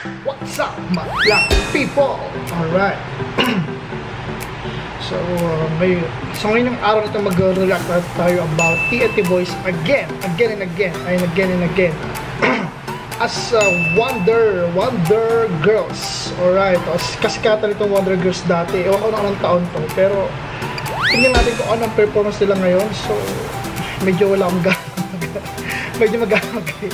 What's up, my black people? Alright. So, ngayong araw nito mag-react tayo about TNT Boys again and again. As Wonder Girls. Alright. Kasikatan itong Wonder Girls dati. Ewan ko na anong taon to. Pero, tingnan natin kung anong performance nila ngayon. So, medyo wala akong medyo mag-react.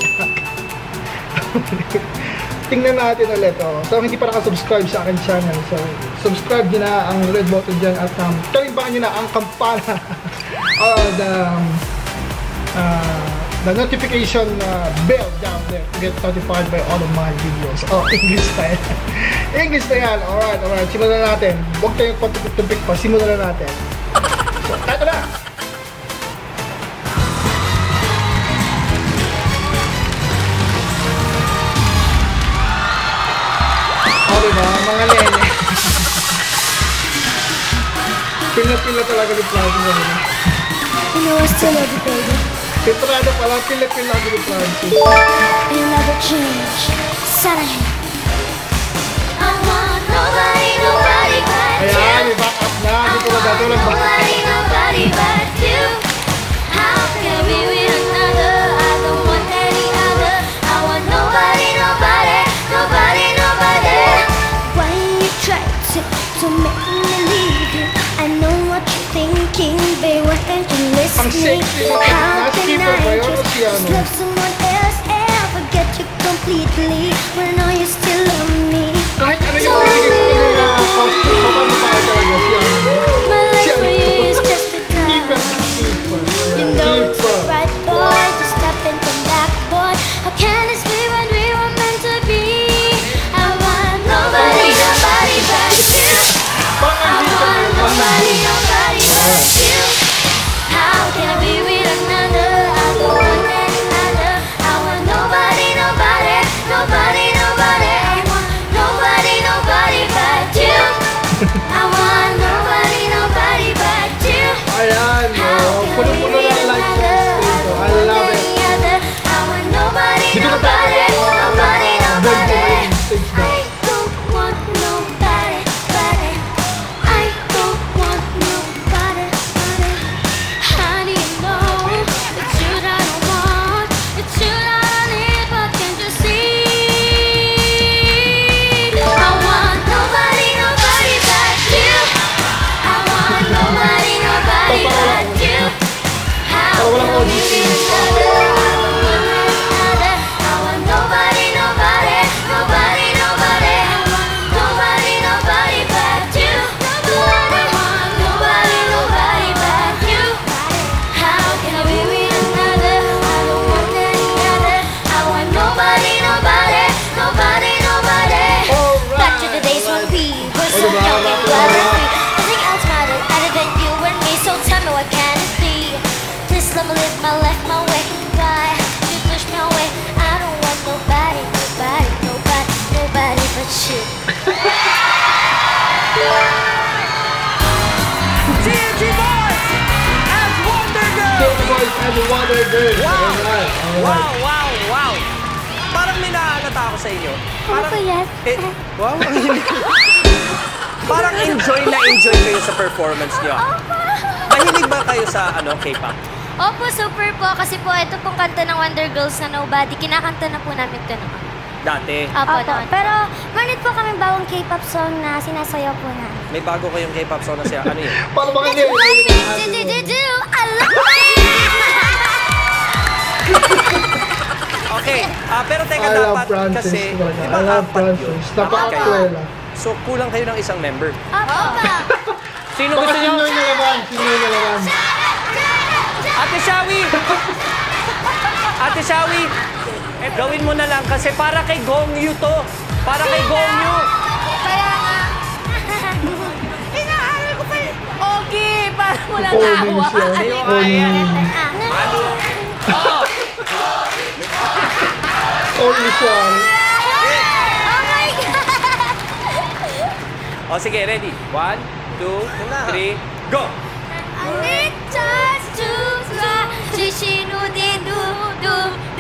Tingnan natin ulit. So, hindi pa nakasubscribe sa akin channel. So, subscribe nyo na ang red button dyan at kalimbangan nyo na ang kampana. The notification bell down there to get notified by all of my videos. English pa yan. English pa yan. Alright. Simulan na natin. Huwag tayong patupik pa. Simulan na natin. So, tayo na! Diba? Mga lene. Pila-pila talaga ni Francis. You know I still love you, baby. Tetrado pala, pila-pila ni Francis. You never change. Sarah. I want nobody but you. Ayan, may back up na. Hindi ko magatulang back up. Nobody but you. How can I be with another? I don't want any other. I want nobody. Why you try to make me leave you? I know what you're thinking, babe. Why aren't you listening? How can I just love someone else and forget you completely when all you still love me? Kahit ano yung My life for you is just a time. You know it's right, boy. Just stop and come back, boy. How can this be when we were meant to be? I want nobody but you. I want nobody but you. How can I be with another? I don't want any other. I want nobody. I want nobody but you. I want nobody but you. Ayan, puno-puno lang like dito. I love it. I want nobody. Dito na tayo. I don't want nobody. I don't want nobody. How do you know it's you that I want? It's you that I need, but can't you see? I want nobody but you. I want nobody but you. How can we be together? I want nobody but you. I want nobody but you. How can I be with another? I don't want any other. I want nobody. Back to the days when we were so young and free. Nothing else mattered other than you and me. So tell me, what can it be? Please let me live my life my way. Why you push me away? I don't want nobody but you. TNT Boys as Wonder Girls! Wow! Parang may naaalata ako sa inyo. Parang, Ano yan? wow, ang hilig. Parang enjoy kayo sa performance niyo. Mahilig ba kayo sa K-pop? Opo, super po. Kasi po, ito pong kanta ng Wonder Girls na Nobody. Kinakanta na po namin ito naman. Dati. Opo, Opo, pero manit po kami bagong K-pop song na sinasayaw po na. May bago kayong K-pop song na siya. Ano yun? Paano ba Let's play me, I love it! Okay, pero teka, I love dapat Francis kasi, talaga. di ba I love apat yun? Francis. Apat kayo. Napaka-actuela. So, kulang kayo ng isang member. Opo! Sino Baka gusto nyo? sino na naman. Ate Shawi! Ate Shawi! Gawin mo na lang kasi para kay Gongyu to. Para kay Gongyu. Kaya nga. Inaaral ko pa yun. Okay, parang walang awa. Sa'yo, ayan. Only song. Oh my God! O sige, ready? 1, 2, 3, go! I need just to fly. 지시노디 두두두.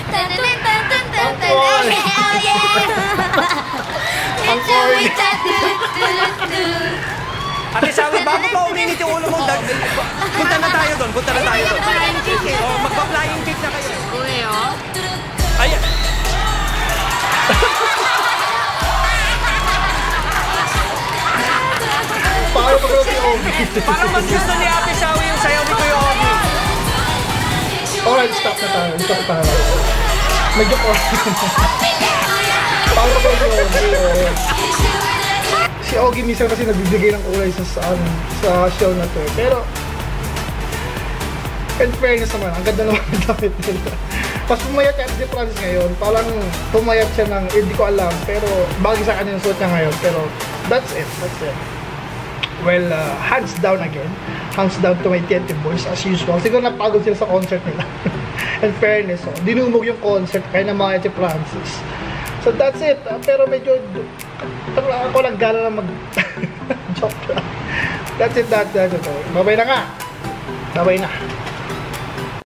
딴딴딴딴딴딴. ulo mo. Punta na tayo doon. Punta na tayo doon. Oh, magpa-flying kick na kayo. Uy, oh. Ayan. Paano pag si Ogie? Parang mas gusto ni Ate Shawi yung sayaw ni Kuya Ogie. Alright, stop na tayo. Stop tayo. Medyo ko. Paano pag si Ogie? Si Ogie minsan kasi nagbibigay ng kulay sa show na to. Pero, in fairness naman, ang ganda naman ang damit nila. Mas pumayat yan si Francis ngayon. Parang pumayat siya ng, hindi ko alam. Pero, bagay sa kanya yung suot niya ngayon. Pero, that's it. That's it. Well, hands down again. Hands down to my TNT boys as usual. Siguro napagod sila sa concert nila. In fairness, oh, dinumog yung concert kaya naman si Francis. So that's it. Pero medyo ako lang gala na mag joke lang. That's it. Bye-bye na nga. Bye-bye na.